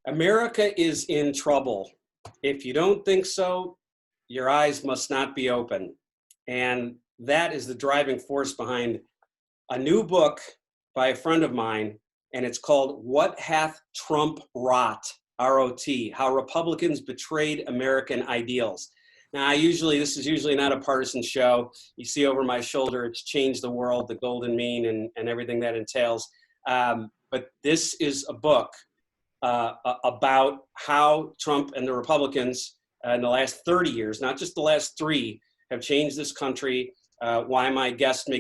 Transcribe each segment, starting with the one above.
America is in trouble. If you don't think so, your eyes must not be open. And that is the driving force behind a new book by a friend of mine, and it's called What Hath Trump Wrought? R-O-T, How Republicans Betrayed American Ideals. Now, this is usually not a partisan show. You see over my shoulder, it's Changed the World, the Golden Mean, and everything that entails. But this is a book about how Trump and the Republicans in the last 30 years, not just the last 3, have changed this country. Why my guest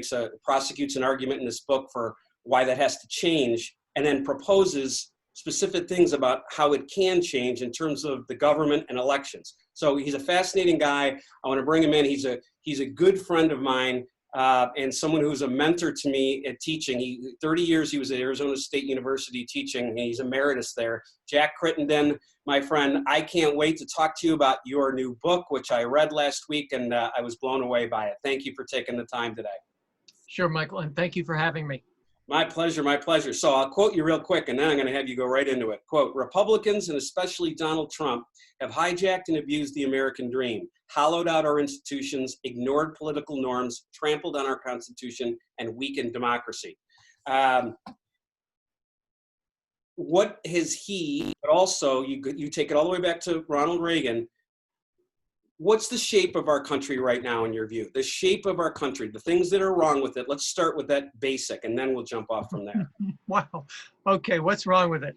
prosecutes an argument in this book for why that has to change, and then proposes specific things about how it can change in terms of the government and elections. So he's a fascinating guy. I want to bring him in. He's a good friend of mine and someone who's a mentor to me at teaching. 30 years he was at Arizona State University teaching, and he's emeritus there. Jack Crittenden, my friend, I can't wait to talk to you about your new book, which I read last week, and I was blown away by it. Thank you for taking the time today. Sure, Michael, and thank you for having me. My pleasure, my pleasure. So I'll quote you real quick, and then I'm going to have you go right into it. Quote, Republicans, and especially Donald Trump, have hijacked and abused the American dream, hollowed out our institutions, ignored political norms, trampled on our Constitution, and weakened democracy. What has he, but also you take it all the way back to Ronald Reagan, what's the shape of our country right now in your view? The shape of our country, the things that are wrong with it. Let's start with that basic, and then we'll jump off from there. Wow. Okay, what's wrong with it?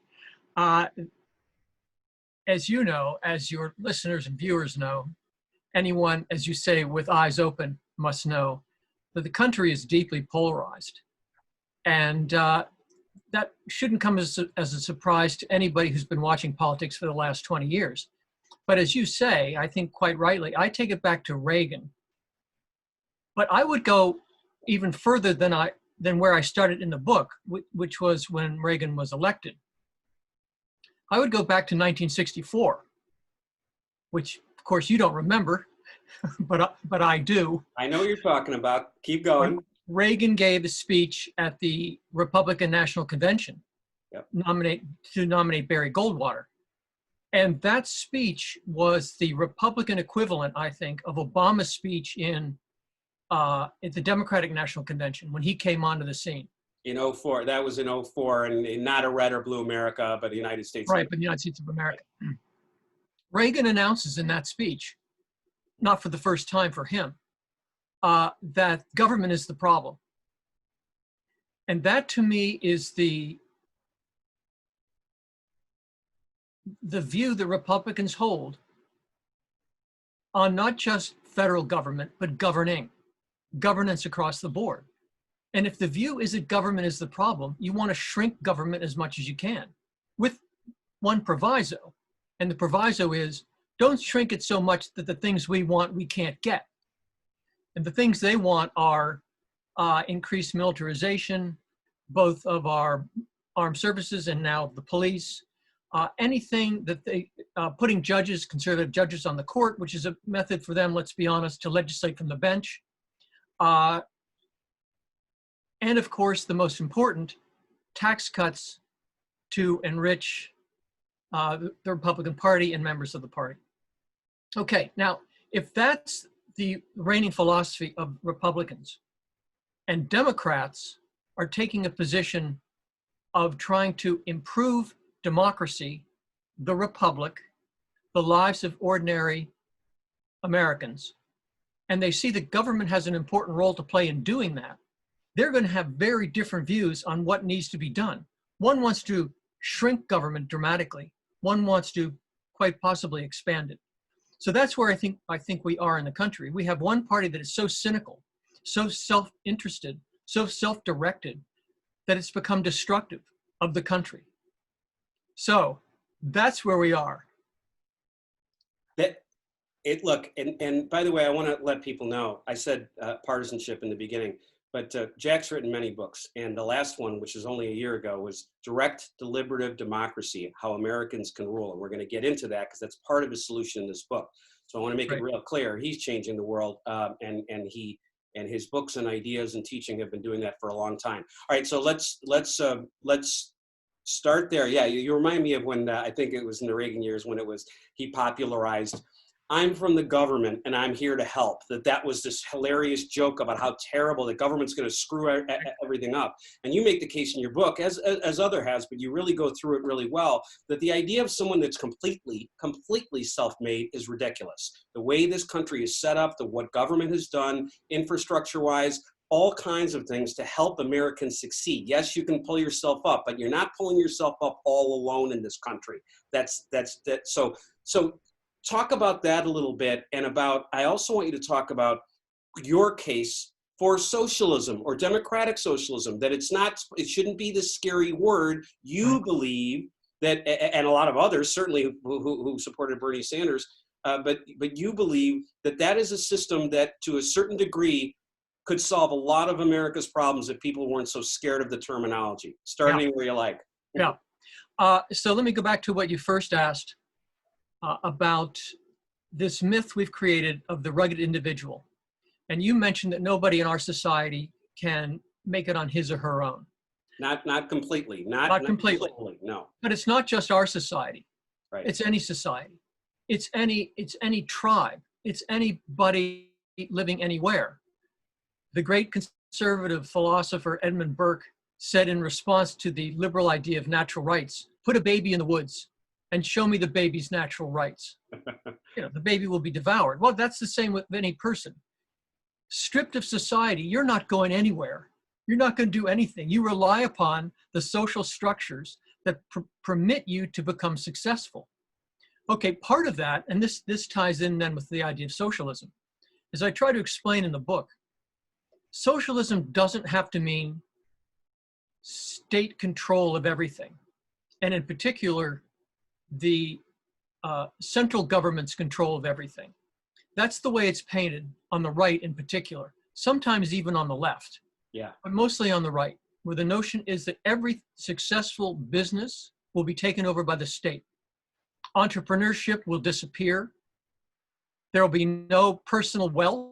As you know, as your listeners and viewers know, anyone, as you say, with eyes open must know that the country is deeply polarized. And that shouldn't come as a surprise to anybody who's been watching politics for the last 20 years. But as you say, I think quite rightly, I take it back to Reagan. But I would go even further than where I started in the book, which was when Reagan was elected. I would go back to 1964, which of course you don't remember, but I do. I know what you're talking about. Keep going. When Reagan gave a speech at the Republican National Convention Yep. to nominate Barry Goldwater. And that speech was the Republican equivalent, I think, of Obama's speech at the Democratic National Convention when he came onto the scene. In 04, that was in 04, and not a red or blue America, but the United States. Right, but the United States of America. Reagan announces in that speech, not for the first time for him, that government is the problem. And that to me is the view that Republicans hold on not just federal government, but governance across the board. And if the view is that government is the problem, you want to shrink government as much as you can, with one proviso. And the proviso is, don't shrink it so much that the things we want, we can't get. And the things they want are increased militarization, both of our armed services and now the police, anything that putting conservative judges on the court, which is a method for them, let's be honest, to legislate from the bench. And of course, the most important, tax cuts to enrich the Republican Party and members of the party. Okay, now, if that's the reigning philosophy of Republicans, and Democrats are taking a position of trying to improve democracy, the republic, the lives of ordinary Americans, and they see that government has an important role to play in doing that, they're going to have very different views on what needs to be done. One wants to shrink government dramatically. One wants to quite possibly expand it. So that's where I think we are in the country. We have one party that is so cynical, so self-interested, so self-directed, that it's become destructive of the country. So that's where we are. Look, and by the way, I want to let people know, I said partisanship in the beginning, but Jack's written many books, and the last one, which was only a year ago, was Direct Deliberative Democracy, How Americans Can Rule. And we're going to get into that because that's part of his solution in this book. So I want to make it real clear. He's changing the world, and his books and ideas and teaching have been doing that for a long time. All right, so let's Start there. Yeah, you remind me of when I think it was in the Reagan years when he popularized, "I'm from the government and I'm here to help." That was this hilarious joke about how terrible the government's going to screw everything up. And you make the case in your book, as other has, but you really go through it really well, that the idea of someone that's completely self-made is ridiculous. The way this country is set up, what government has done, infrastructure-wise, all kinds of things to help Americans succeed. Yes, you can pull yourself up, but you're not pulling yourself up all alone in this country. So talk about that a little bit, and I also want you to talk about your case for socialism or democratic socialism, that it shouldn't be this scary word. You believe that, and a lot of others, certainly who supported Bernie Sanders, but you believe that is a system that to a certain degree could solve a lot of America's problems if people weren't so scared of the terminology. Starting where you like. Yeah. So let me go back to what you first asked about this myth we've created of the rugged individual. And you mentioned that nobody in our society can make it on his or her own. Not completely. Not completely. No. But it's not just our society. Right. It's any society. It's any tribe. It's anybody living anywhere. The great conservative philosopher Edmund Burke said in response to the liberal idea of natural rights, "Put a baby in the woods and show me the baby's natural rights." The baby will be devoured. Well, that's the same with any person. Stripped of society, you're not going anywhere. You're not going to do anything. You rely upon the social structures that permit you to become successful. Okay, part of that, and this ties in then with the idea of socialism, as I try to explain in the book, socialism doesn't have to mean state control of everything. And in particular, the central government's control of everything. That's the way it's painted on the right in particular, sometimes even on the left, but mostly on the right, where the notion is that every successful business will be taken over by the state. Entrepreneurship will disappear. There will be no personal wealth.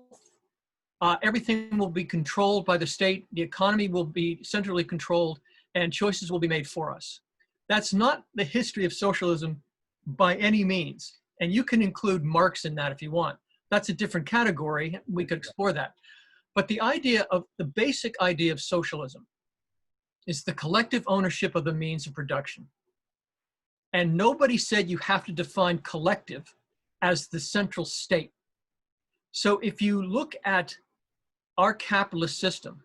Everything will be controlled by the state. The economy will be centrally controlled, and choices will be made for us. That's not the history of socialism by any means. And you can include Marx in that if you want. That's a different category. We could explore that. But the basic idea of socialism is the collective ownership of the means of production. And nobody said you have to define collective as the central state. So if you look at our capitalist system,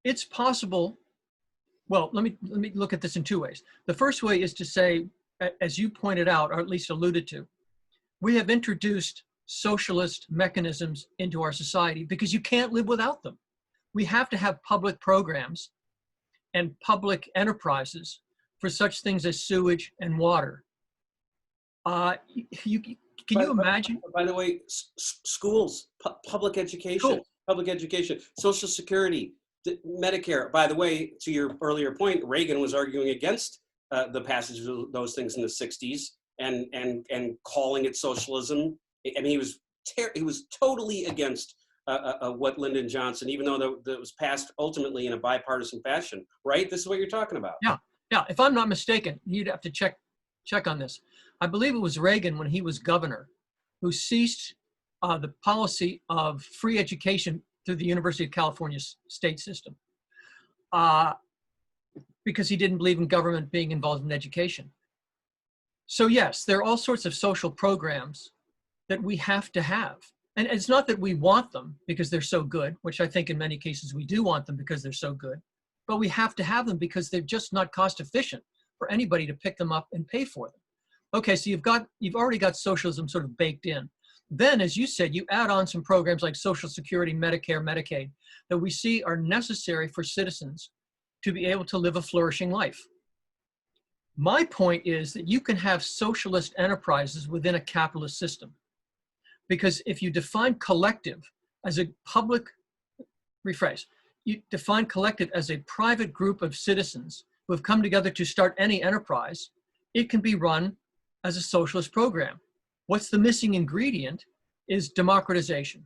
it's possible. Well, let me look at this in two ways. The first way is to say, as you pointed out, or at least alluded to, we have introduced socialist mechanisms into our society because you can't live without them. We have to have public programs and public enterprises for such things as sewage and water. Can you imagine? By the way, schools, public education, Social Security, Medicare. By the way, to your earlier point, Reagan was arguing against the passage of those things in the 60s and calling it socialism. I mean, he was totally against what Lyndon Johnson, even though that was passed ultimately in a bipartisan fashion, right? This is what you're talking about. Yeah. If I'm not mistaken, you'd have to check on this. I believe it was Reagan when he was governor who ceased the policy of free education through the University of California state system because he didn't believe in government being involved in education. So yes, there are all sorts of social programs that we have to have. And it's not that we want them because they're so good, which I think in many cases we do want them because they're so good, but we have to have them because they're just not cost efficient for anybody to pick them up and pay for them. Okay, so you've already got socialism sort of baked in. Then, as you said, you add on some programs like Social Security, Medicare, Medicaid, that we see are necessary for citizens to be able to live a flourishing life. My point is that you can have socialist enterprises within a capitalist system. Because if you define collective as a you define collective as a private group of citizens who have come together to start any enterprise, it can be run as a socialist program. What's the missing ingredient is democratization,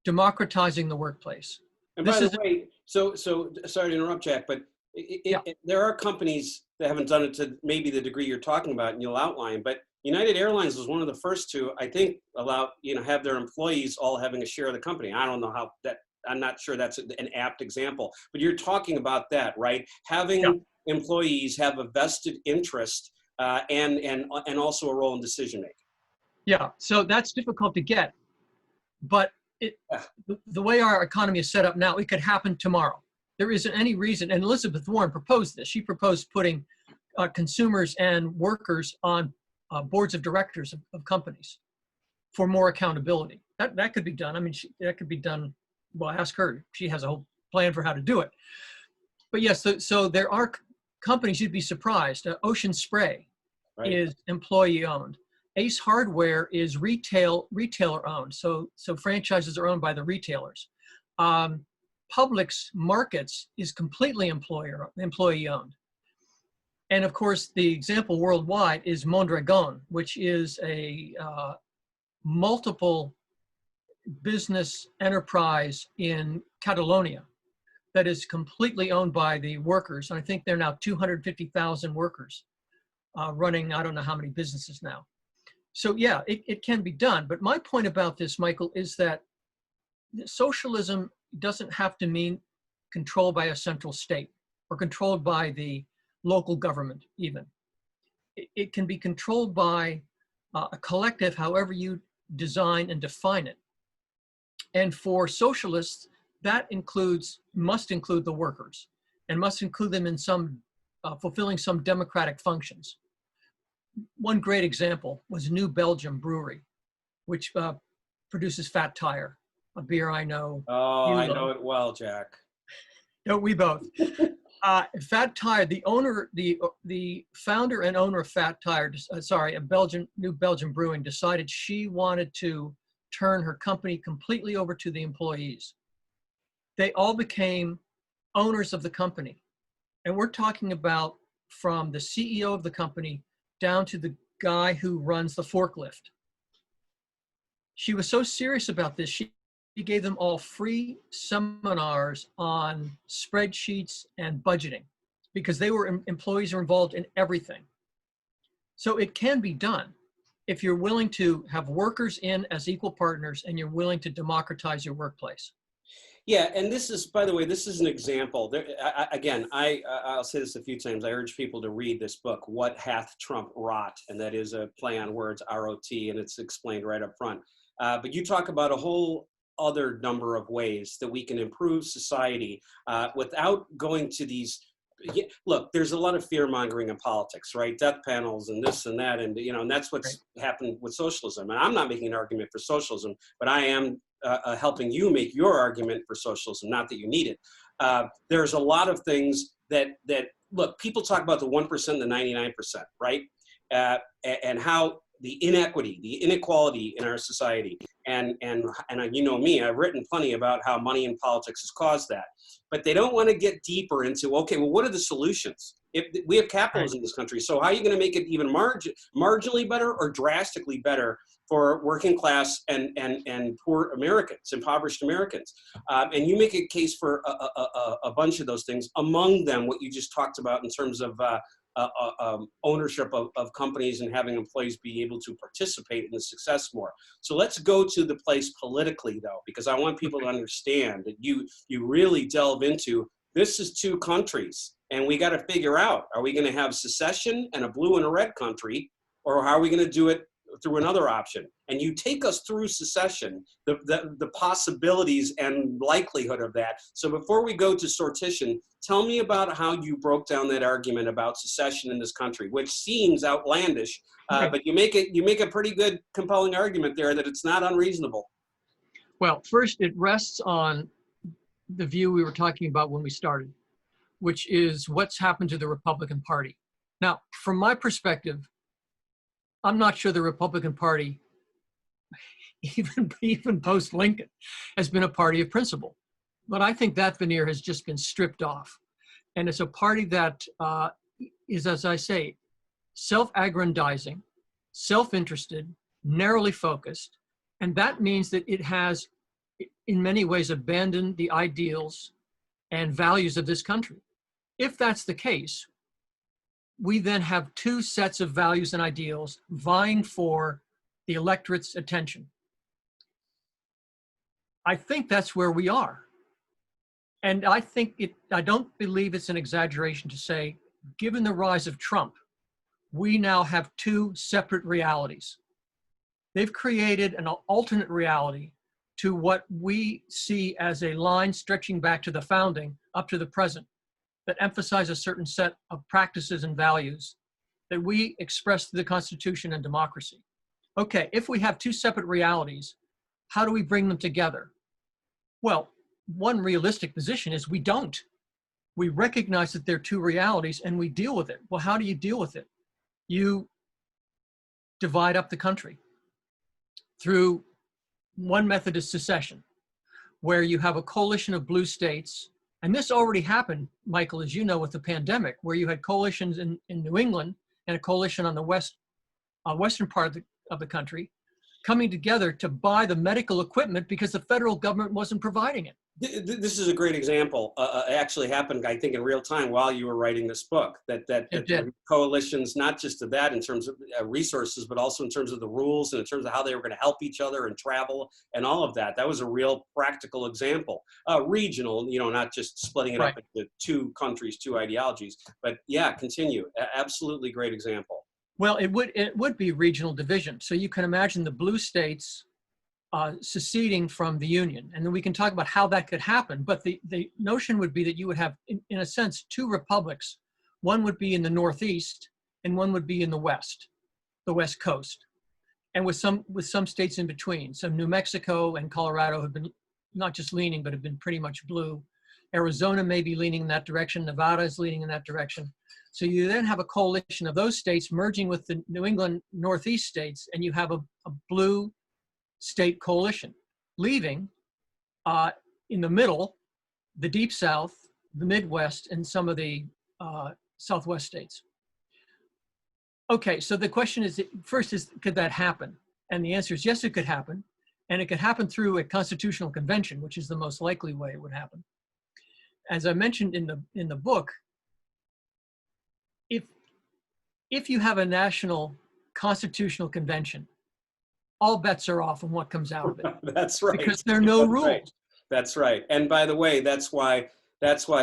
democratizing the workplace. And by the way, so sorry to interrupt, Jack, but Yeah. There are companies that haven't done it to maybe the degree you're talking about, and you'll outline, but United Airlines was one of the first to, I think, allow, have their employees all having a share of the company. I don't know how that, I'm not sure that's an apt example, but you're talking about that, right? Having employees have a vested interest and also a role in decision making. Yeah, so that's difficult to get, but the way our economy is set up now, it could happen tomorrow. There isn't any reason, and Elizabeth Warren proposed this. She proposed putting consumers and workers on boards of directors of companies for more accountability. That could be done. I mean, that could be done. Well, ask her. She has a whole plan for how to do it. But yes, so there are companies, you'd be surprised. Ocean Spray is employee owned. Ace Hardware is retailer owned. So franchises are owned by the retailers. Publix Markets is completely employee owned. And of course, the example worldwide is Mondragon, which is a multiple business enterprise in Catalonia that is completely owned by the workers. And I think they're now 250,000 workers running, I don't know how many businesses now. So yeah, it can be done. But my point about this, Michael, is that socialism doesn't have to mean controlled by a central state or controlled by the local government even. It can be controlled by a collective, however you design and define it. And for socialists, that must include the workers and must include them in some fulfilling some democratic functions. One great example was New Belgium Brewery, which produces Fat Tire, a beer I know. Oh, I know it well, Jack. Don't we both? Fat Tire, the founder and owner of Fat Tire, New Belgium Brewing, decided she wanted to turn her company completely over to the employees. They all became owners of the company. And we're talking about from the CEO of the company down to the guy who runs the forklift. She was so serious about this, she gave them all free seminars on spreadsheets and budgeting because employees are involved in everything. So it can be done if you're willing to have workers in as equal partners and you're willing to democratize your workplace. Yeah, and this is, by the way, this is an example. I'll say this a few times. I urge people to read this book, What Hath Trump Wrought? And that is a play on words, R-O-T, and it's explained right up front. But you talk about a whole other number of ways that we can improve society without going to these. Look, there's a lot of fear mongering in politics, right? Death panels and this and that, and and that's what's happened with socialism. And I'm not making an argument for socialism, but I am helping you make your argument for socialism. Not that you need it. There's a lot of things that look. People talk about the 1%, the 99%, right? And how the inequity, the inequality in our society, and you know me, I've written plenty about how money in politics has caused that. But they don't want to get deeper into, okay, well, what are the solutions? If we have capitalism in this country, so how are you going to make it even marginally better or drastically better for working class and poor Americans, impoverished Americans? And you make a case for a bunch of those things, among them what you just talked about in terms of ownership of companies and having employees be able to participate in the success more. So let's go to the place politically, though, because I want people to understand that you really delve into, this is two countries, and we got to figure out, are we going to have secession and a blue and a red country, or how are we going to do it through another option? And you take us through secession, the possibilities and likelihood of that. So before we go to sortition, tell me about how you broke down that argument about secession in this country, which seems outlandish, but you make a pretty good, compelling argument there that it's not unreasonable. Well, first, it rests on the view we were talking about when we started, which is what's happened to the Republican Party. Now, from my perspective, I'm not sure the Republican Party, even post-Lincoln, has been a party of principle. But I think that veneer has just been stripped off. And it's a party that is, as I say, self-aggrandizing, self-interested, narrowly focused. And that means that it has, in many ways, abandoned the ideals and values of this country. if that's the case, we then have two sets of values and ideals vying for the electorate's attention. I think that's where we are. And I don't believe it's an exaggeration to say, given the rise of Trump, we now have two separate realities. They've created an alternate reality to what we see as a line stretching back to the founding up to the present, that emphasize a certain set of practices and values that we express through the Constitution and democracy. Okay, if we have two separate realities, how do we bring them together? Well, one realistic position is we don't. We recognize that there are two realities and we deal with it. Well, how do you deal with it? You divide up the country through one method is secession, where you have a coalition of blue states. And this already happened, Michael, as you know, with the pandemic, where you had coalitions in New England and a coalition on the western part of the country coming together to buy the medical equipment because the federal government wasn't providing it. This is a great example. It actually happened, I think, in real time while you were writing this book. That coalitions, not just of that in terms of resources, but also in terms of the rules and in terms of how they were going to help each other and travel and all of that. That was a real practical example. Regional, not just splitting it up into two countries, two ideologies. But yeah, continue. Absolutely great example. Well, it would be regional division. So you can imagine the blue states seceding from the Union. And then we can talk about how that could happen. But the notion would be that you would have, in a sense, two republics. One would be in the Northeast and one would be in the West Coast. And with some states in between. So New Mexico and Colorado have been not just leaning, but have been pretty much blue. Arizona may be leaning in that direction. Nevada is leaning in that direction. So you then have a coalition of those states merging with the New England Northeast states, and you have a blue state coalition, leaving in the middle, the Deep South, the Midwest, and some of the Southwest states. Okay, so the question is, first is, could that happen? And the answer is yes, it could happen. And it could happen through a constitutional convention, which is the most likely way it would happen. As I mentioned in the book, if you have a national constitutional convention, all bets are off on what comes out of it. That's right. Because there are no rules. Right. That's right. And by the way, that's why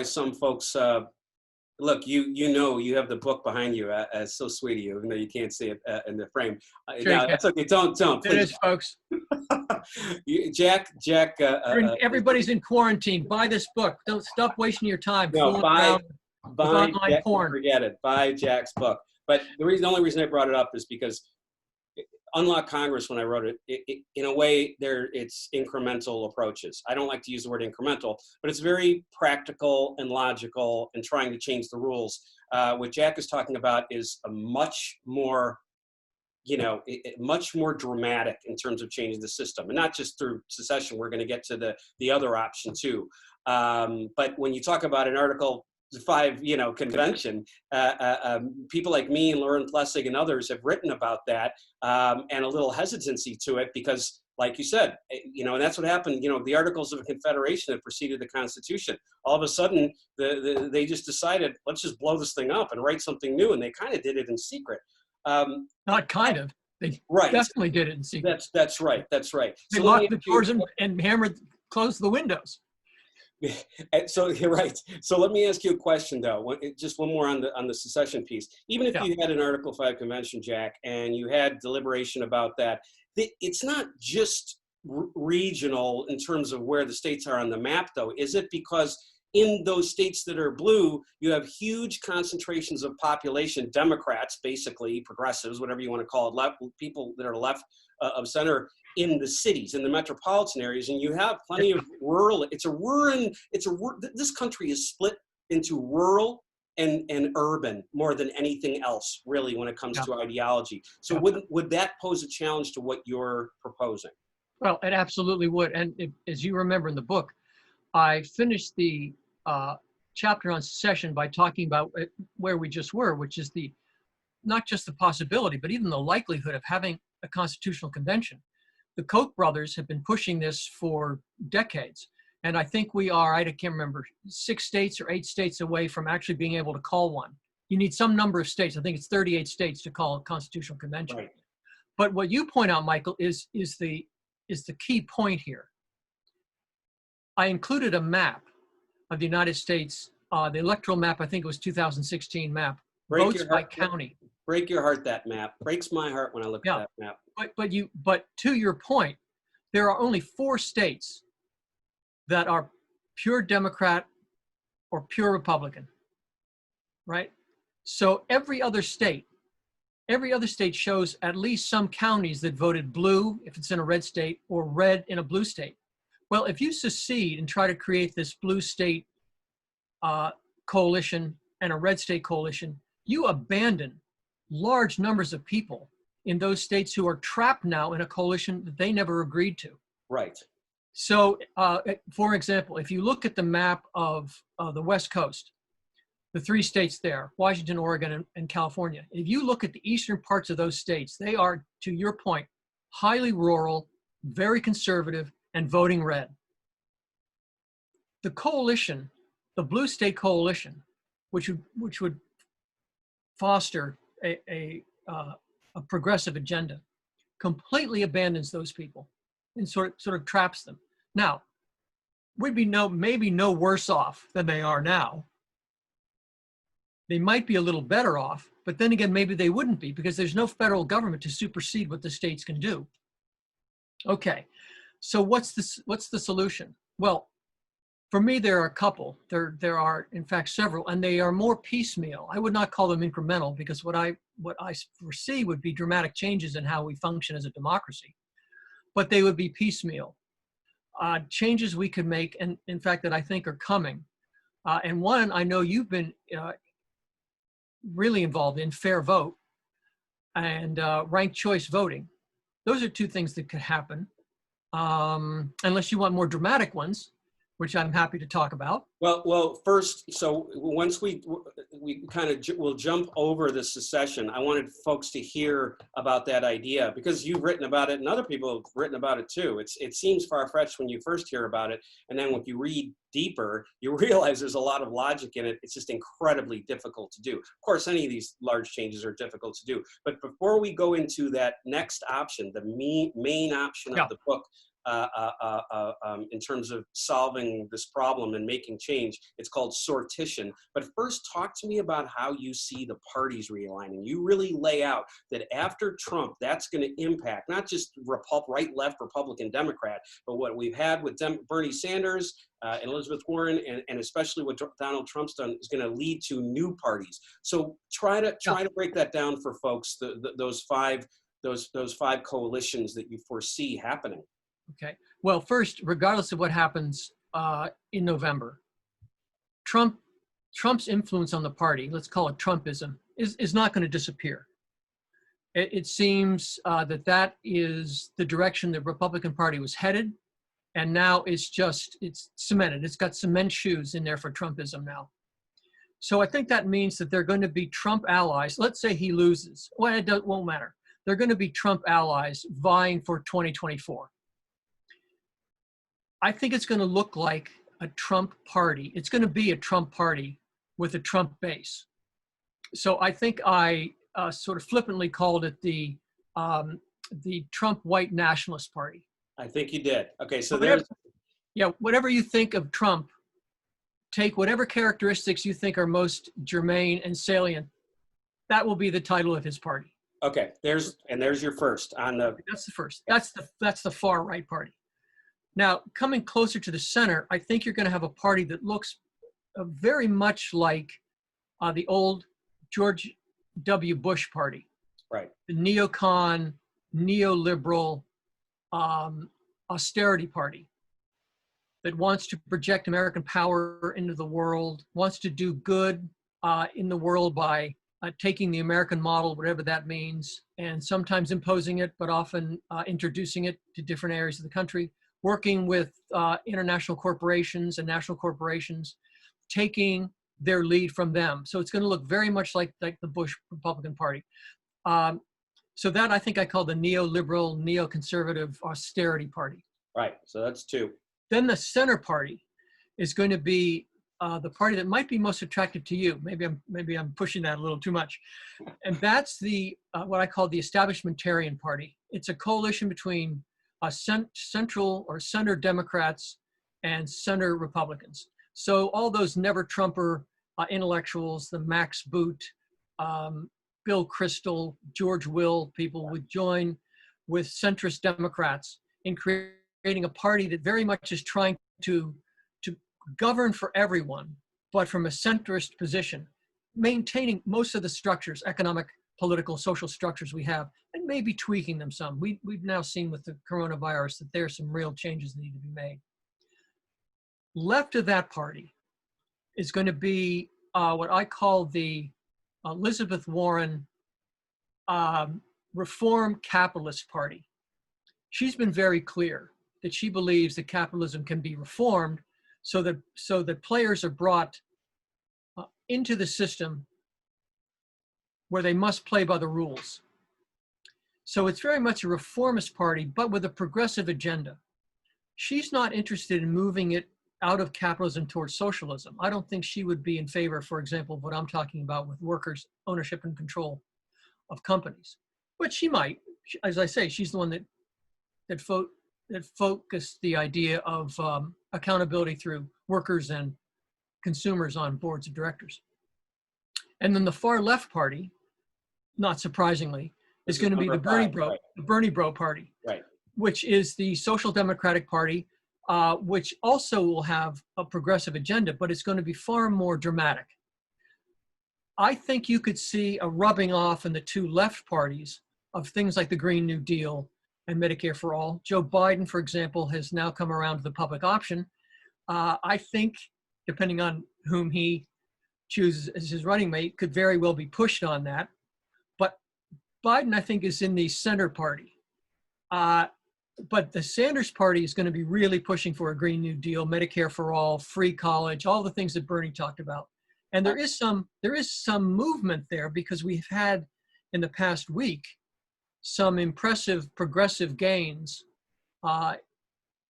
some folks look. You have the book behind you. It's so sweet of you, even though you can't see it in the frame. Sure, no, that's okay. Don't. It is, folks. Jack. Everybody's in quarantine. Buy this book. Don't stop wasting your time. No, buy online porn. Forget it. Buy Jack's book. But the only reason I brought it up is because Unlock Congress, when I wrote it, in a way, it's incremental approaches. I don't like to use the word incremental, but it's very practical and logical and trying to change the rules. What Jack is talking about is a much more, much more dramatic in terms of changing the system, and not just through secession. We're going to get to the other option too. But when you talk about an Article 5, convention, people like me and Lauren Plessig and others have written about that, and a little hesitancy to it because, like you said, and that's what happened. The Articles of Confederation that preceded the Constitution. All of a sudden, they just decided, let's just blow this thing up and write something new, and they kind of did it in secret. Not kind of. They definitely did it in secret. That's right. That's right. They locked the doors and closed the windows. So you're right. So let me ask you a question, though. Just one more on the secession piece. Even if you had an Article 5 convention, Jack, and you had deliberation about that, it's not just regional in terms of where the states are on the map, though, is it? Because in those states that are blue, you have huge concentrations of population, Democrats, basically, progressives, whatever you want to call it, left people that are left of center in the cities, in the metropolitan areas, and you have plenty of rural. This country is split into rural and urban more than anything else, really, when it comes to ideology. So would that pose a challenge to what you're proposing? Well, it absolutely would. And as you remember in the book, I finished the chapter on secession by talking about where we just were, which is not just the possibility, but even the likelihood of having a constitutional convention. The Koch brothers have been pushing this for decades. And I think we are, I can't remember, 6 states or 8 states away from actually being able to call one. You need some number of states. I think it's 38 states to call a constitutional convention. Right. But what you point out, Michael, is the key point here. I included a map of the United States, the electoral map, I think it was 2016 map, votes by county. Break your heart, that map. Breaks my heart when I look at that map. But to your point, there are only 4 states that are pure Democrat or pure Republican, right? So every other state shows at least some counties that voted blue if it's in a red state, or red in a blue state. Well, if you secede and try to create this blue state coalition and a red state coalition, you abandon large numbers of people in those states who are trapped now in a coalition that they never agreed to. Right. So, for example, if you look at the map of the West Coast, the 3 states there, Washington, Oregon, and California, if you look at the eastern parts of those states, they are, to your point, highly rural, very conservative, and voting red. The coalition, the blue state coalition, which would foster a progressive agenda, completely abandons those people and sort of traps them. Now, we'd be maybe no worse off than they are now. They might be a little better off, but then again, maybe they wouldn't be, because there's no federal government to supersede what the states can do. Okay, so what's the solution? Well, for me, there are a couple. There are, in fact, several, and they are more piecemeal. I would not call them incremental, because what I foresee would be dramatic changes in how we function as a democracy, but they would be piecemeal. Changes we could make, and in fact, that I think are coming. And one, I know you've been really involved in, fair vote and ranked choice voting. Those are 2 things that could happen, unless you want more dramatic ones, which I'm happy to talk about. Well, first, so once we kind of will jump over the secession, I wanted folks to hear about that idea, because you've written about it and other people have written about it too. It seems far-fetched when you first hear about it, and then when you read deeper, you realize there's a lot of logic in it. It's just incredibly difficult to do. Of course, any of these large changes are difficult to do. But before we go into that next option, the main option of the book, in terms of solving this problem and making change, it's called sortition. But first, talk to me about how you see the parties realigning. You really lay out that after Trump, that's going to impact not just right, left, Republican, Democrat, but what we've had with Bernie Sanders and Elizabeth Warren, and especially what Donald Trump's done, is going to lead to new parties. So try to break that down for folks. Those five coalitions that you foresee happening. Okay. Well, first, regardless of what happens in November, Trump's influence on the party, let's call it Trumpism, is not going to disappear. It seems that is the direction the Republican Party was headed, and now it's cemented. It's got cement shoes in there for Trumpism now. So I think that means that they're going to be Trump allies. Let's say he loses. Well, it won't matter. They're going to be Trump allies vying for 2024. I think it's going to look like a Trump party. It's going to be a Trump party with a Trump base. So I think I sort of flippantly called it the Trump White Nationalist Party. I think you did. Okay, so whatever you think of Trump, take whatever characteristics you think are most germane and salient. That will be the title of his party. Okay, there's your first on the. That's the first. That's the far right party. Now, coming closer to the center, I think you're going to have a party that looks very much like the old George W. Bush party. Right. The neocon, neoliberal, austerity party that wants to project American power into the world, wants to do good in the world by taking the American model, whatever that means, and sometimes imposing it, but often introducing it to different areas of the country, working with international corporations and national corporations, taking their lead from them. So it's going to look very much like the Bush Republican Party. So that I think I call the neoliberal, neoconservative austerity party. Right, so that's 2. Then the center party is going to be the party that might be most attractive to you. Maybe I'm pushing that a little too much. And that's the what I call the establishmentarian party. It's a coalition between central or center Democrats and center Republicans. So all those never Trumper intellectuals, the Max Boot, Bill Kristol, George Will people would join with centrist Democrats in creating a party that very much is trying to govern for everyone, but from a centrist position, maintaining most of the structures, economic, political, social structures we have, and maybe tweaking them some. We've now seen with the coronavirus that there are some real changes that need to be made. Left of that party is going to be what I call the Elizabeth Warren Reform Capitalist Party. She's been very clear that she believes that capitalism can be reformed so that players are brought into the system where they must play by the rules. So it's very much a reformist party, but with a progressive agenda. She's not interested in moving it out of capitalism towards socialism. I don't think she would be in favor, for example, of what I'm talking about with workers' ownership and control of companies. But she might. As I say, she's the one that focused the idea of accountability through workers and consumers on boards of directors. And then the far left party, not surprisingly, is going to be the Bernie Bro party, right, which is the Social Democratic Party, which also will have a progressive agenda, but it's going to be far more dramatic. I think you could see a rubbing off in the two left parties of things like the Green New Deal and Medicare for All. Joe Biden, for example, has now come around to the public option. I think, depending on whom he chooses as his running mate, could very well be pushed on that. But Biden, I think, is in the center party. But the Sanders party is going to be really pushing for a Green New Deal, Medicare for All, free college, all the things that Bernie talked about. And there is some movement there because we've had in the past week some impressive progressive gains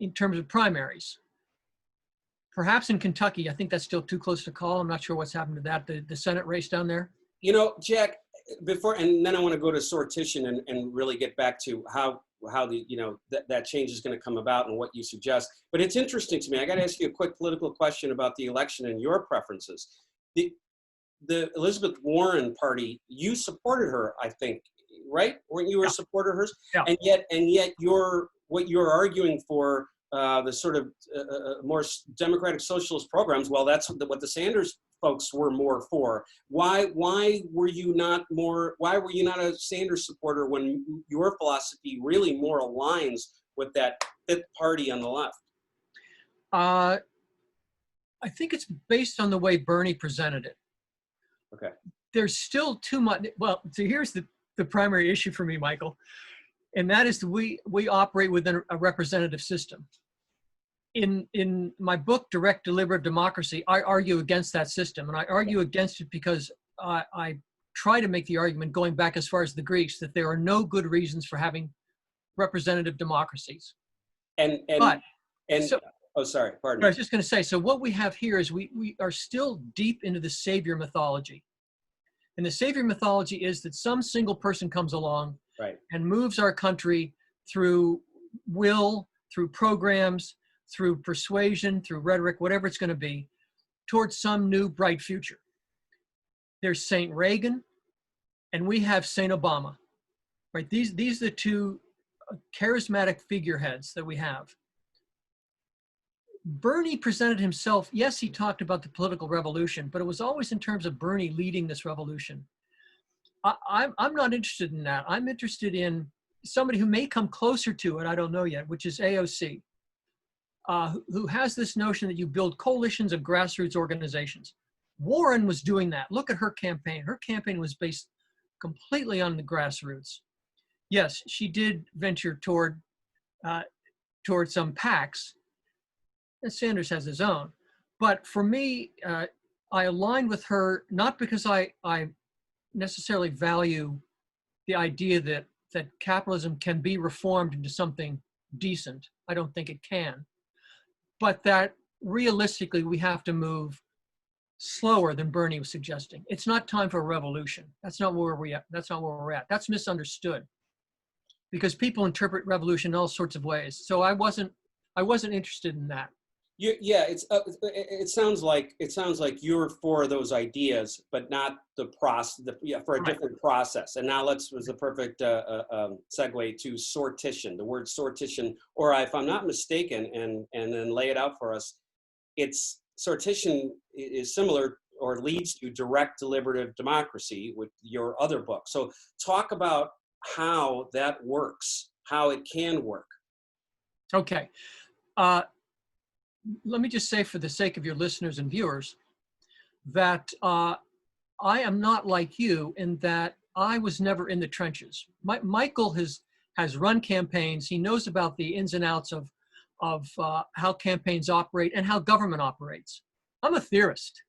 in terms of primaries. Perhaps in Kentucky, I think that's still too close to call. I'm not sure what's happened to that, the Senate race down there. You know, Jack, before, and then I want to go to sortition and really get back to how the, you know, that change is going to come about and what you suggest. But it's interesting to me. I got to ask you a quick political question about the election and your preferences. The Elizabeth Warren party, you supported her, I think, right? Weren't you a supporter of hers? Yeah. And yet what you're arguing for, the sort of more democratic socialist programs, well, that's what the Sanders folks were more for. Why were you not a Sanders supporter when your philosophy really more aligns with that fifth party on the left? I think it's based on the way Bernie presented it. Okay. There's still too much. Well, so here's the primary issue for me, Michael, and that is that we operate within a representative system. In my book, Direct Deliberative Democracy, I argue against that system, and I argue against it because I try to make the argument, going back as far as the Greeks, that there are no good reasons for having representative democracies. Oh, sorry, pardon me. I was just going to say, so what we have here is we are still deep into the savior mythology. And the savior mythology is that some single person comes along and moves our country through will, through programs, through persuasion, through rhetoric, whatever it's going to be, towards some new bright future. There's St. Reagan, and we have St. Obama, right? These are the two charismatic figureheads that we have. Bernie presented himself, yes, he talked about the political revolution, but it was always in terms of Bernie leading this revolution. I'm not interested in that. I'm interested in somebody who may come closer to it, I don't know yet, which is AOC, who has this notion that you build coalitions of grassroots organizations. Warren was doing that. Look at her campaign. Her campaign was based completely on the grassroots. Yes, she did venture toward some PACs. Sanders has his own. But for me, I aligned with her, not because I necessarily value the idea that capitalism can be reformed into something decent. I don't think it can. but that realistically we have to move slower than Bernie was suggesting. It's not time for a revolution. That's not where we're at. That's not where we're at. That's misunderstood because people interpret revolution in all sorts of ways. So I wasn't interested in that. Yeah, it sounds like you're for those ideas, but not the process. For a Right. different process. And now was the perfect segue to sortition. The word sortition, or if I'm not mistaken, and then lay it out for us. It's sortition is similar or leads to direct deliberative democracy with your other book. So talk about how that works, how it can work. Okay. Let me just say, for the sake of your listeners and viewers, that I am not like you in that I was never in the trenches. Michael has run campaigns. He knows about the ins and outs of how campaigns operate and how government operates. I'm a theorist.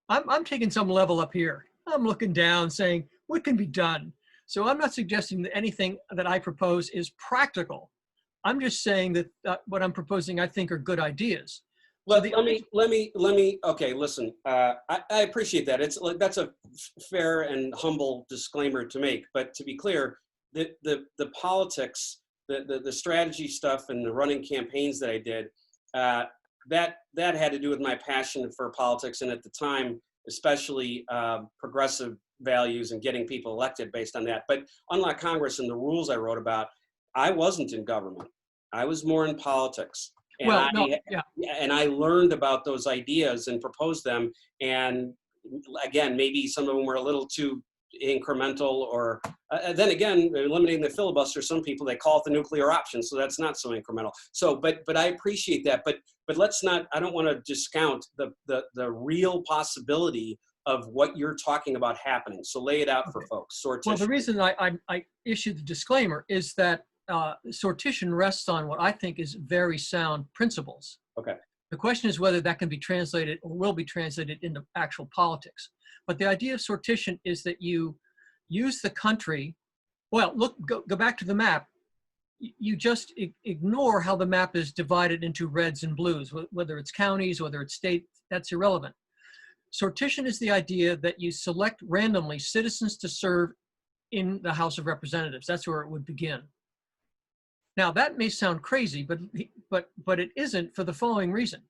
I'm taking some level up here. I'm looking down saying, what can be done? So I'm not suggesting that anything that I propose is practical. I'm just saying that what I'm proposing, I think, are good ideas. Let me. Okay, listen. I appreciate that. That's a fair and humble disclaimer to make. But to be clear, the politics, the strategy stuff, and the running campaigns that I did, that had to do with my passion for politics, and at the time, especially progressive values and getting people elected based on that. But unlike Congress and the rules I wrote about, I wasn't in government. I was more in politics. And and I learned about those ideas and proposed them. And again, maybe some of them were a little too incremental, or then again, eliminating the filibuster. Some people, they call it the nuclear option, so that's not so incremental. So, but I appreciate that. But let's not. I don't want to discount the real possibility of what you're talking about happening. So lay it out for folks. Sortition. Well, the reason I issued the disclaimer is that sortition rests on what I think is very sound principles. Okay. The question is whether that can be translated or will be translated into actual politics. But the idea of sortition is that you use the country. Well, go back to the map. You just ignore how the map is divided into reds and blues, whether it's counties, whether it's state, that's irrelevant. Sortition is the idea that you select randomly citizens to serve in the House of Representatives. That's where it would begin. Now, that may sound crazy, but it isn't, for the following reason.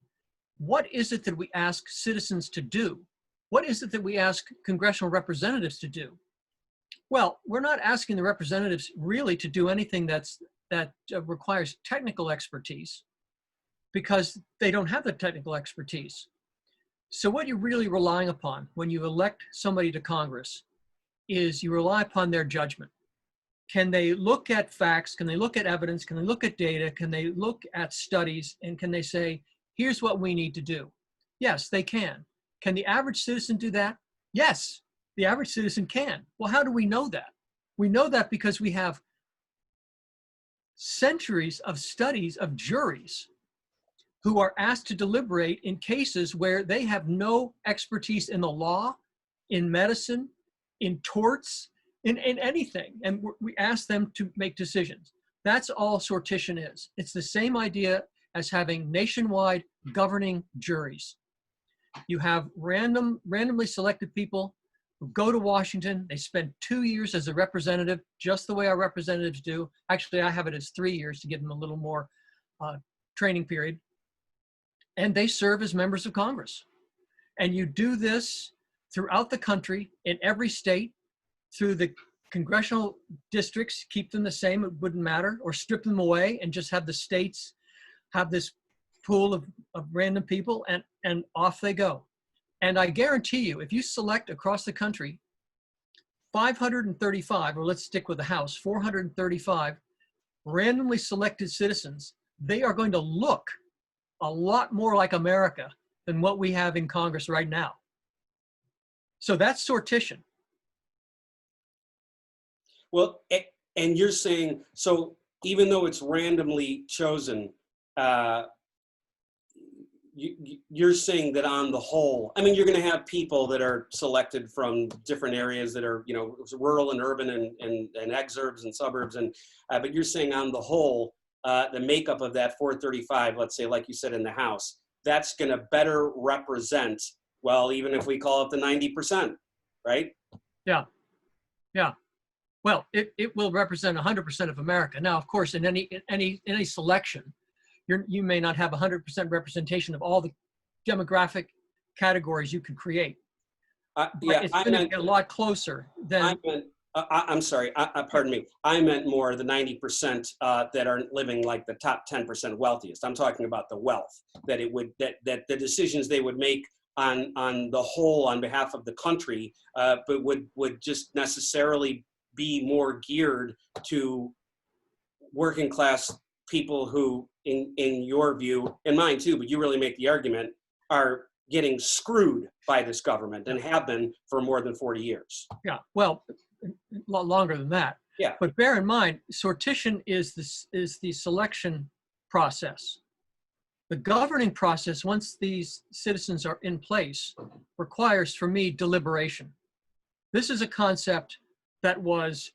What is it that we ask citizens to do? What is it that we ask congressional representatives to do? Well, we're not asking the representatives really to do anything that requires technical expertise, because they don't have the technical expertise. So what you're really relying upon when you elect somebody to Congress is you rely upon their judgment. Can they look at facts? Can they look at evidence? Can they look at data? Can they look at studies? And can they say, here's what we need to do? Yes, they can. Can the average citizen do that? Yes, the average citizen can. Well, how do we know that? We know that because we have centuries of studies of juries who are asked to deliberate in cases where they have no expertise in the law, in medicine, in torts, in anything. And we ask them to make decisions. That's all sortition is. It's the same idea as having nationwide governing juries. You have randomly selected people who go to Washington. They spend 2 years as a representative, just the way our representatives do. Actually, I have it as 3 years to give them a little more training period. And they serve as members of Congress. And you do this throughout the country, in every state, through the congressional districts, keep them the same, it wouldn't matter, or strip them away and just have the states have this pool of random people, and off they go. And I guarantee you, if you select across the country 535, or let's stick with the House, 435 randomly selected citizens, they are going to look a lot more like America than what we have in Congress right now. So that's sortition. Well, and you're saying, so even though it's randomly chosen, you're saying that on the whole, I mean, you're going to have people that are selected from different areas that are, rural and urban and exurbs and suburbs, but you're saying on the whole, the makeup of that 435, let's say, like you said, in the House, that's going to better represent, well, even if we call it the 90%, right? Yeah, yeah. Well, it will represent 100% of America. Now, of course, in any selection, you may not have 100% representation of all the demographic categories you can create. But Yeah, it's going to be a lot closer than. I'm sorry, pardon me. I meant more the 90% that are living like the top 10% wealthiest. I'm talking about the wealth, that that the decisions they would make on the whole on behalf of the country, but would just necessarily be more geared to working class people who, in your view, and mine too, but you really make the argument, are getting screwed by this government and have been for more than 40 years. Yeah, well, a lot longer than that. Yeah. But bear in mind, sortition is the selection process. The governing process, once these citizens are in place, requires, for me, deliberation. This is a concept that was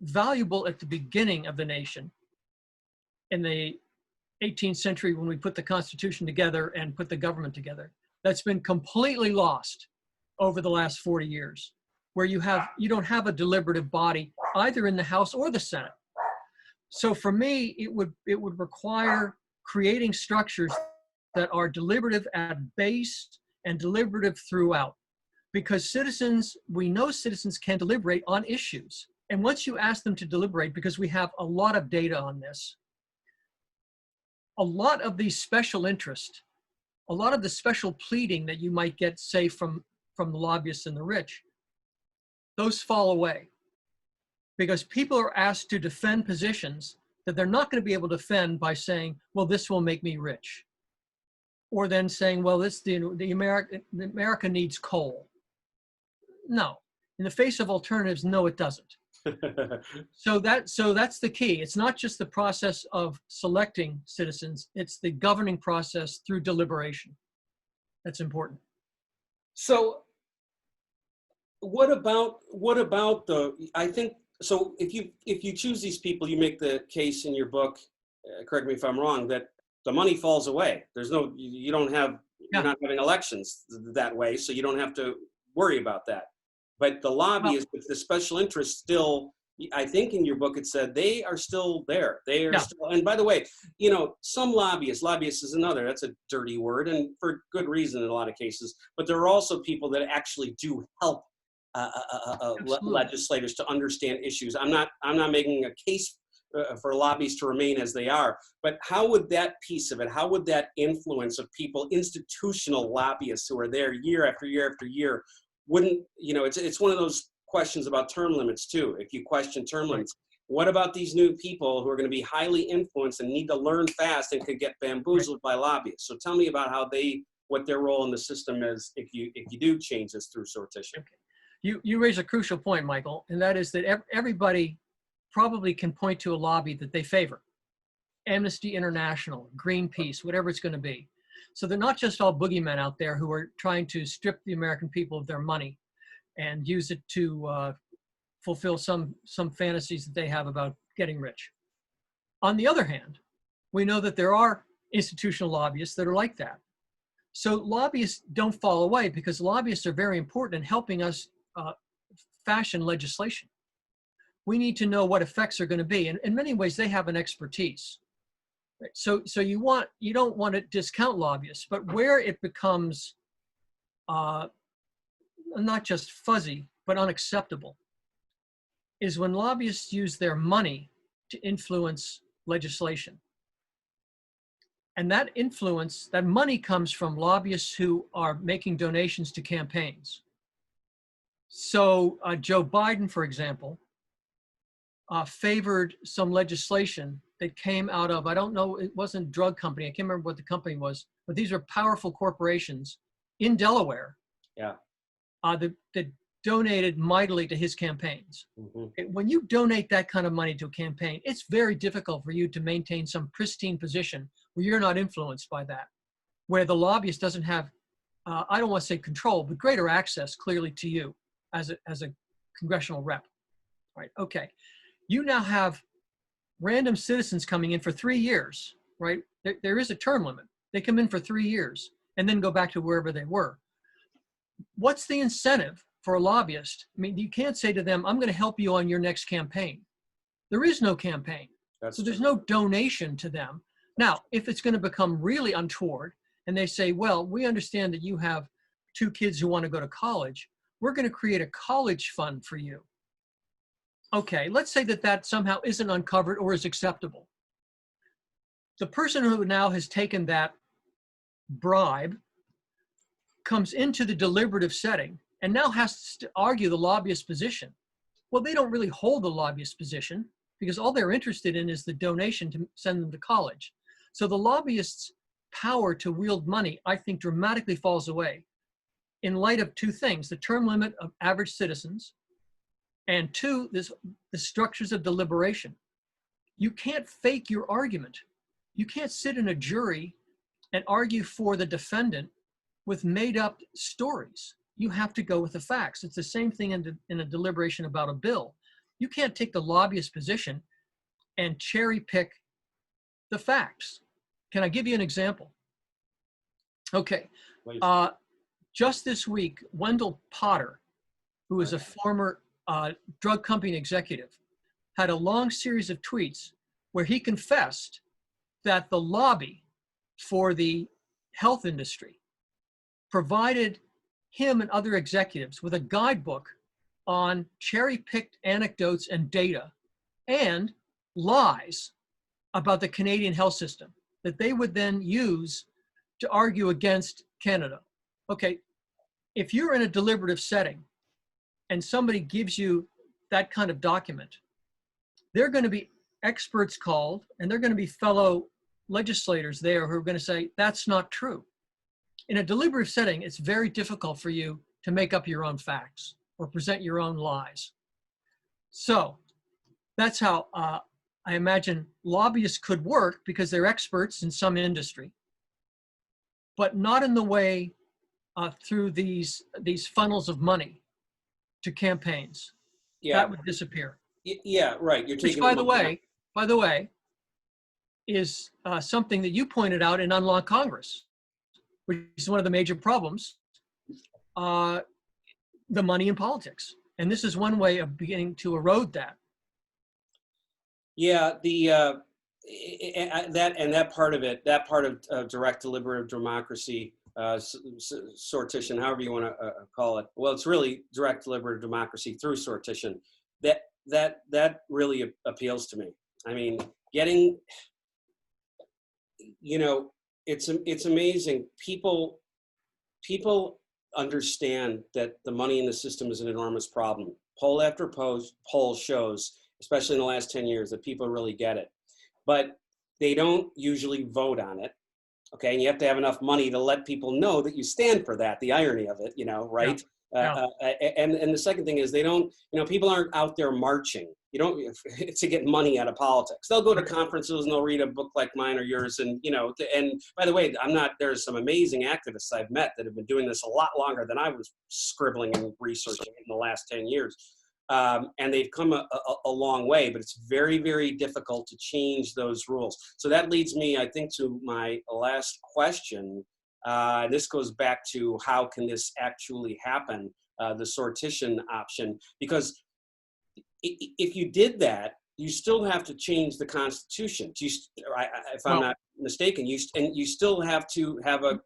valuable at the beginning of the nation in the 18th century when we put the Constitution together and put the government together. That's been completely lost over the last 40 years, where you don't have a deliberative body either in the House or the Senate. So for me, it would require creating structures that are deliberative at base and deliberative throughout. Because we know citizens can deliberate on issues. And once you ask them to deliberate, because we have a lot of data on this, a lot of the special interest, a lot of the special pleading that you might get, say, from the lobbyists and the rich, those fall away. Because people are asked to defend positions that they're not going to be able to defend by saying, well, this will make me rich. Or then saying, well, America needs coal. No. In the face of alternatives, no, it doesn't. So that's the key. It's not just the process of selecting citizens, it's the governing process through deliberation. That's important. So what about I think, so if you choose these people, you make the case in your book, correct me if I'm wrong, that the money falls away. You're not having elections that way, so you don't have to worry about that. But the lobbyists, the special interests, still, I think in your book it said they are still there. They are still, and by the way, some lobbyists is another, that's a dirty word, and for good reason in a lot of cases, but there are also people that actually do help legislators to understand issues. I'm not making a case for lobbyists to remain as they are, but how would that piece of it, how would that influence of people, institutional lobbyists who are there year after year after year, wouldn't, it's one of those questions about term limits too. If you question term limits, what about these new people who are going to be highly influenced and need to learn fast and could get bamboozled by lobbyists? So tell me about what their role in the system is if you do change this through sortition. Okay. You raise a crucial point, Michael, and that is that everybody probably can point to a lobby that they favor. Amnesty International, Greenpeace, whatever it's going to be. So they're not just all boogeymen out there who are trying to strip the American people of their money and use it to fulfill some fantasies that they have about getting rich. On the other hand, we know that there are institutional lobbyists that are like that. So lobbyists don't fall away because lobbyists are very important in helping us fashion legislation. We need to know what effects are going to be. And in many ways, they have an expertise. So you don't want to discount lobbyists, but where it becomes not just fuzzy, but unacceptable, is when lobbyists use their money to influence legislation. And that influence, that money comes from lobbyists who are making donations to campaigns. So Joe Biden, for example, favored some legislation that came out of, I don't know, it wasn't a drug company, I can't remember what the company was, but these are powerful corporations in Delaware that donated mightily to his campaigns. Mm-hmm. When you donate that kind of money to a campaign, it's very difficult for you to maintain some pristine position where you're not influenced by that, where the lobbyist doesn't have, I don't want to say control, but greater access clearly to you as a congressional rep. Right, okay. You now have random citizens coming in for 3 years, right? There is a term limit. They come in for 3 years and then go back to wherever they were. What's the incentive for a lobbyist? I mean, you can't say to them, I'm going to help you on your next campaign. There is no campaign. So there's no donation to them. Now, if it's going to become really untoward and they say, well, we understand that you have 2 kids who want to go to college. We're going to create a college fund for you. Okay, let's say that that somehow isn't uncovered or is acceptable. The person who now has taken that bribe comes into the deliberative setting and now has to argue the lobbyist position. Well, they don't really hold the lobbyist position because all they're interested in is the donation to send them to college. So the lobbyists' power to wield money, I think, dramatically falls away in light of 2 things: the term limit of average citizens, and 2, the structures of deliberation. You can't fake your argument. You can't sit in a jury and argue for the defendant with made up stories. You have to go with the facts. It's the same thing in a deliberation about a bill. You can't take the lobbyist position and cherry pick the facts. Can I give you an example? Okay. Just this week, Wendell Potter, who is a former drug company executive, had a long series of tweets where he confessed that the lobby for the health industry provided him and other executives with a guidebook on cherry-picked anecdotes and data and lies about the Canadian health system that they would then use to argue against Canada. Okay, if you're in a deliberative setting and somebody gives you that kind of document, there are going to be experts called and they're going to be fellow legislators there who are going to say, that's not true. In a deliberative setting, it's very difficult for you to make up your own facts or present your own lies. So that's how I imagine lobbyists could work, because they're experts in some industry, but not in the way through these funnels of money to campaigns. Yeah. That would disappear. Yeah, right. You're taking. Which, by the way, is something that you pointed out in Unlock Congress, which is one of the major problems, the money in politics. And this is one way of beginning to erode that. Yeah, that part of it, that part of direct deliberative democracy, sortition, however you want to call it. Well, it's really direct deliberative democracy through sortition. That really appeals to me. I mean, getting, you know, it's amazing. People understand that the money in the system is an enormous problem. Poll after poll shows, especially in the last 10 years, that people really get it. But they don't usually vote on it, okay? And you have to have enough money to let people know that you stand for that, the irony of it, you know, right? Yeah. And the second thing is they don't, you know, people aren't out there marching. You don't, to get money out of politics. They'll go to conferences and they'll read a book like mine or yours. And, you know, and by the way, there's some amazing activists I've met that have been doing this a lot longer than I was scribbling and researching in the last 10 years. And they've come a long way, but it's very, very difficult to change those rules. So that leads me, I think, to my last question. This goes back to how can this actually happen, the sortition option, because if you did that, you still have to change the Constitution. If I'm not mistaken, you still have to have a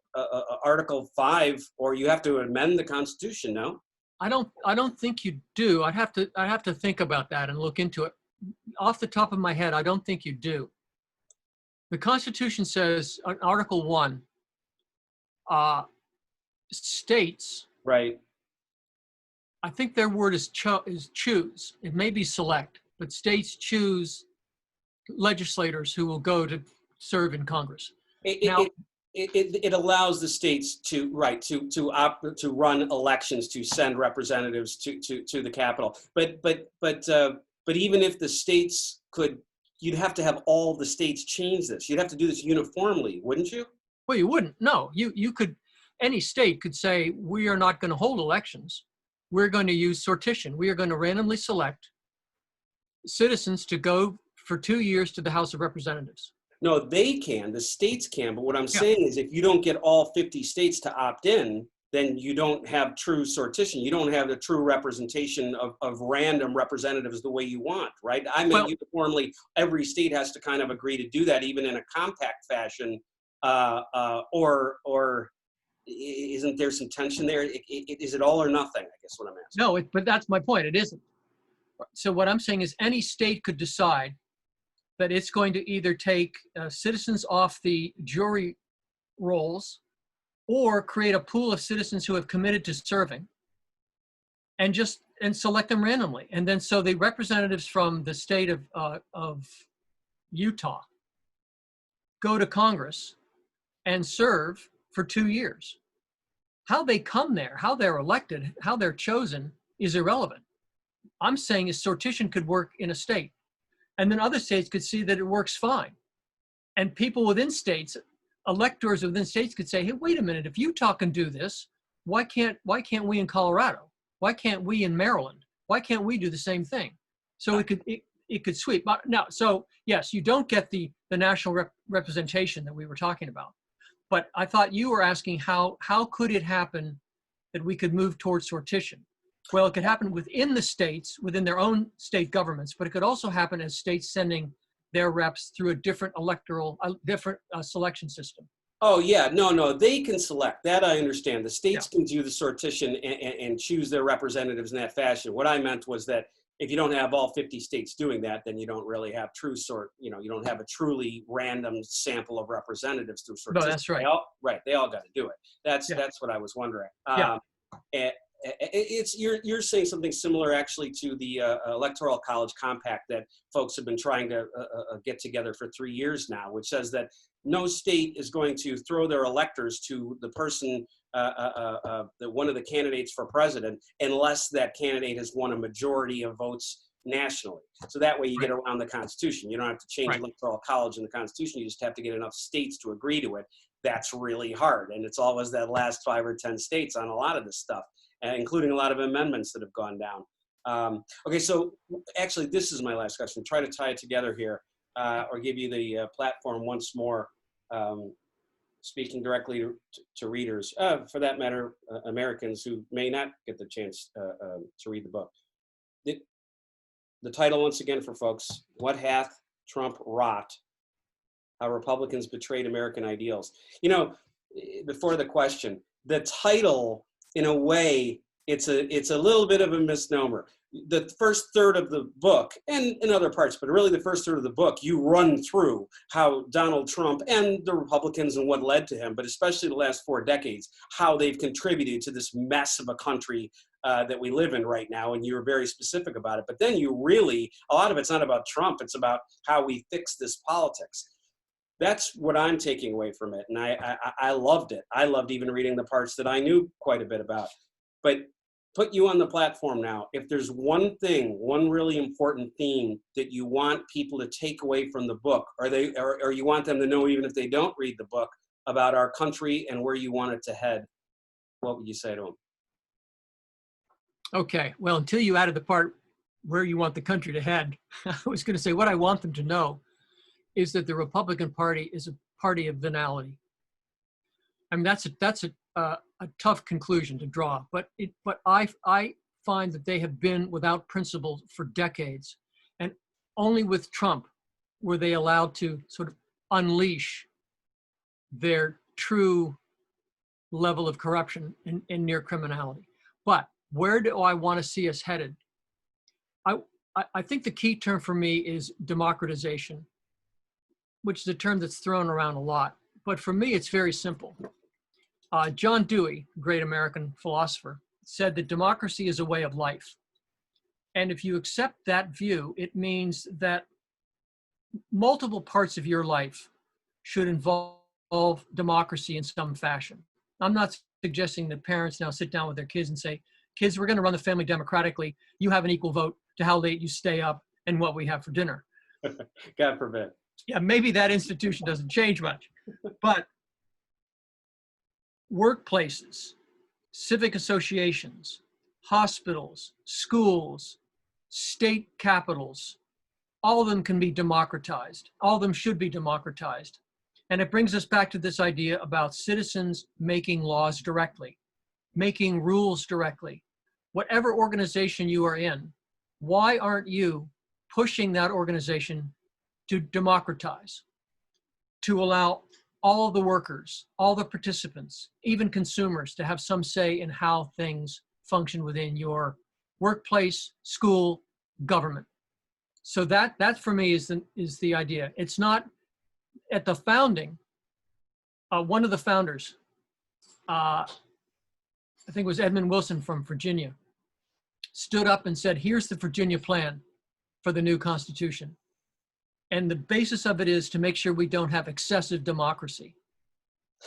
Article 5, or you have to amend the Constitution. No, I don't think you do. I'd have to think about that and look into it. Off the top of my head, I don't think you do. The Constitution says, Article 1, states. Right. I think their word is choose. It may be select, but states choose legislators who will go to serve in Congress. It allows the states to run elections, to send representatives to the Capitol. But even if the states could, you'd have to have all the states change this. You'd have to do this uniformly, wouldn't you? Well, you wouldn't. No, you could. Any state could say, we are not going to hold elections. We're going to use sortition. We are going to randomly select citizens to go for 2 years to the House of Representatives. No, they can, the states can, but what I'm Yeah. saying is if you don't get all 50 states to opt in, then you don't have true sortition. You don't have the true representation of random representatives the way you want, right? I mean, Well- uniformly, every state has to kind of agree to do that, even in a compact fashion, or isn't there some tension there? Is it all or nothing, I guess what I'm asking. No, but that's my point. It isn't. So what I'm saying is any state could decide that it's going to either take citizens off the jury rolls or create a pool of citizens who have committed to serving and select them randomly. And then so the representatives from the state of Utah go to Congress and serve for 2 years. How they come there, how they're elected, how they're chosen is irrelevant. I'm saying is sortition could work in a state, and then other states could see that it works fine. And people within states, electors within states could say, hey, wait a minute, if Utah can do this, why can't we in Colorado? Why can't we in Maryland? Why can't we do the same thing? So it could sweep. Now, so yes, you don't get the national representation that we were talking about. But I thought you were asking how could it happen that we could move towards sortition? Well, it could happen within the states, within their own state governments, but it could also happen as states sending their reps through a different selection system. Oh yeah, no, they can select. That I understand. The states can do the sortition and choose their representatives in that fashion. What I meant was that if you don't have all 50 states doing that, then you don't really have you don't have a truly random sample of representatives through sortition. No, that's right. They all got to do it. That's what I was wondering. You're saying something similar actually to the Electoral College Compact that folks have been trying to get together for 3 years now, which says that no state is going to throw their electors to the person, one of the candidates for president, unless that candidate has won a majority of votes nationally. So that way you get around the Constitution. You don't have to change Electoral College in the Constitution. You just have to get enough states to agree to it. That's really hard. And it's always that last 5 or 10 states on a lot of this stuff, including a lot of amendments that have gone down. Okay, so actually this is my last question. Try to tie it together here, or give you the platform once more, speaking directly to readers, for that matter, Americans who may not get the chance to read the book. The title once again for folks, What Hath Trump Wrought? How Republicans Betrayed American Ideals. You know, before the question, the title, in a way, it's a little bit of a misnomer. The first third of the book, and in other parts, but really the first third of the book, you run through how Donald Trump and the Republicans and what led to him, but especially the last 4 decades, how they've contributed to this mess of a country that we live in right now, and you were very specific about it. But then a lot of it's not about Trump, it's about how we fix this politics. That's what I'm taking away from it, and I loved it. I loved even reading the parts that I knew quite a bit about. But put you on the platform now. If there's one really important theme that you want people to take away from the book, or you want them to know even if they don't read the book about our country and where you want it to head, what would you say to them? Okay, well, until you added the part where you want the country to head, I was going to say what I want them to know is that the Republican Party is a party of venality. I mean, that's a tough conclusion to draw, but I find that they have been without principle for decades, and only with Trump were they allowed to sort of unleash their true level of corruption and near criminality. But where do I want to see us headed? I think the key term for me is democratization, which is a term that's thrown around a lot. But for me, it's very simple. John Dewey, great American philosopher, said that democracy is a way of life. And if you accept that view, it means that multiple parts of your life should involve democracy in some fashion. I'm not suggesting that parents now sit down with their kids and say, kids, we're going to run the family democratically. You have an equal vote to how late you stay up and what we have for dinner. God forbid. Yeah, maybe that institution doesn't change much, but workplaces, civic associations, hospitals, schools, state capitals, all of them can be democratized. All of them should be democratized. And it brings us back to this idea about citizens making laws directly, making rules directly. Whatever organization you are in, why aren't you pushing that organization to democratize, to allow all of the workers, all the participants, even consumers, to have some say in how things function within your workplace, school, government? So that for me is the idea. It's not at the founding. One of the founders, I think it was Edmund Wilson from Virginia, stood up and said, "Here's the Virginia plan for the new Constitution. And the basis of it is to make sure we don't have excessive democracy."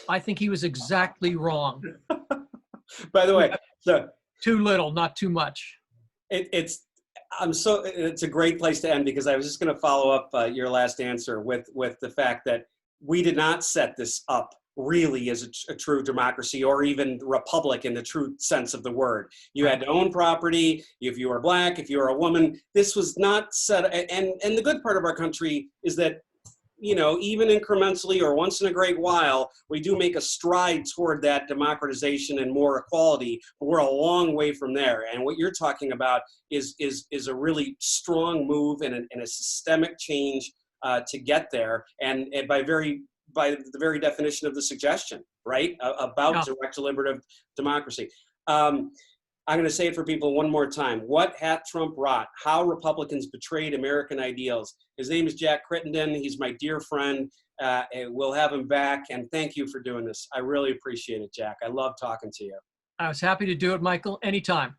I think he was exactly wrong. By the way, Too little, not too much. it's a great place to end, because I was just going to follow up your last answer with the fact that we did not set this up really as a true democracy, or even republic in the true sense of the word. You had to own property. If you were black, if you were a woman, this was not set. And the good part of our country is that, you know, even incrementally or once in a great while, we do make a stride toward that democratization and more equality, but we're a long way from there. And what you're talking about is a really strong move and a systemic change to get there. And by the very definition of the suggestion, right? About direct deliberative democracy. I'm going to say it for people one more time. What hath Trump wrought? How Republicans betrayed American ideals. His name is Jack Crittenden. He's my dear friend. We'll have him back. And thank you for doing this. I really appreciate it, Jack. I love talking to you. I was happy to do it, Michael, anytime.